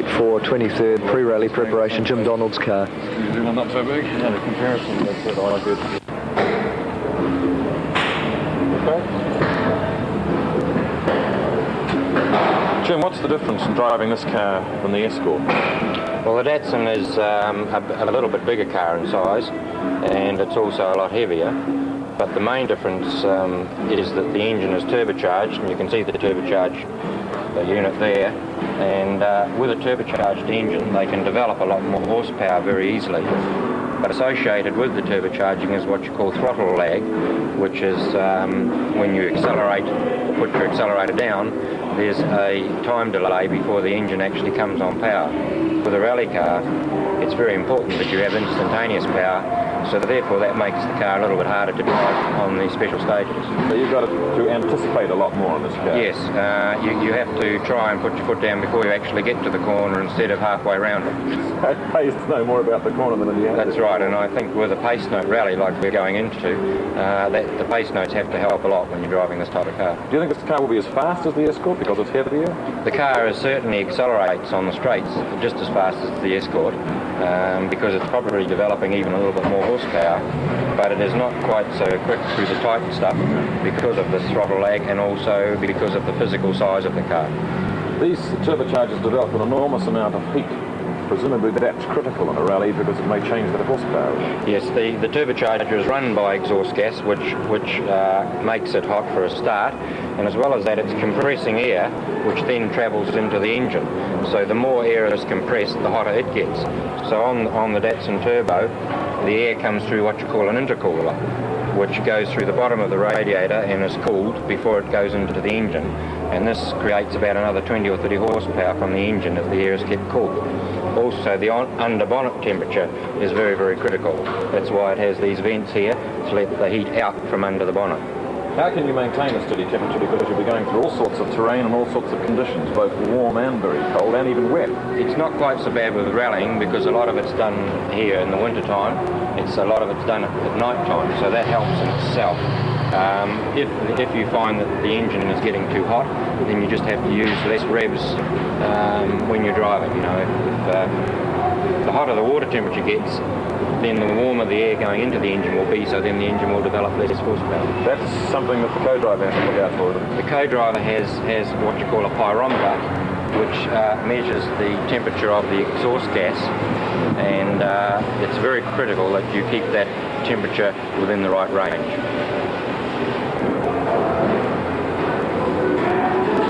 For 23rd pre-rally preparation, Jim Donald's car. Not so big. Yeah, the comparison makes it all good. Jim, what's the difference in driving this car from the Escort? Well, the Datsun is a little bit bigger car in size, and it's also a lot heavier. But the main difference is that the engine is turbocharged, and you can see the turbocharged unit there. And with a turbocharged engine, they can develop a lot more horsepower very easily. But associated with the turbocharging is what you call throttle lag, which is when you accelerate, put your accelerator down, there's a time delay before the engine actually comes on power. With a rally car, it's very important that you have instantaneous power, so therefore that makes the car a little bit harder to drive on the special stages. So you've got to anticipate a lot more on this car? Yes, you have to try and put your foot down before you actually get to the corner instead of halfway around it. It pays to know more about the corner than you have. That's right, and I think with a pace note rally like we're going into, the pace notes have to help a lot when you're driving this type of car. Do you think this car will be as fast as the Escort because it's heavier? The car certainly accelerates on the straights just as fast as the Escort, because it's probably developing even a little bit more horsepower, but it is not quite so quick through the tight stuff because of the throttle lag and also because of the physical size of the car. These turbochargers develop an enormous amount of heat. Presumably that's critical in a rally because it may change the horsepower. Yes, the turbocharger is run by exhaust gas, which makes it hot for a start, and as well as that, it's compressing air, which then travels into the engine. So the more air is compressed, the hotter it gets. So on the Datsun Turbo, the air comes through what you call an intercooler, which goes through the bottom of the radiator and is cooled before it goes into the engine. And this creates about another 20 or 30 horsepower from the engine if the air is kept cool. Also, the under bonnet temperature is very, very critical. That's why it has these vents here to let the heat out from under the bonnet. How can you maintain a steady temperature because you'll be going through all sorts of terrain and all sorts of conditions, both warm and very cold and even wet? It's not quite so bad with rallying because a lot of it's done here in the winter time. A lot of it's done at night time, so that helps in itself. If you find that the engine is getting too hot, then you just have to use less revs when you're driving. You know, if the hotter the water temperature gets, then the warmer the air going into the engine will be, so then the engine will develop less horsepower. That's something that the co-driver has to look out for. The co-driver has what you call a pyrometer, which measures the temperature of the exhaust gas, and it's very critical that you keep that temperature within the right range.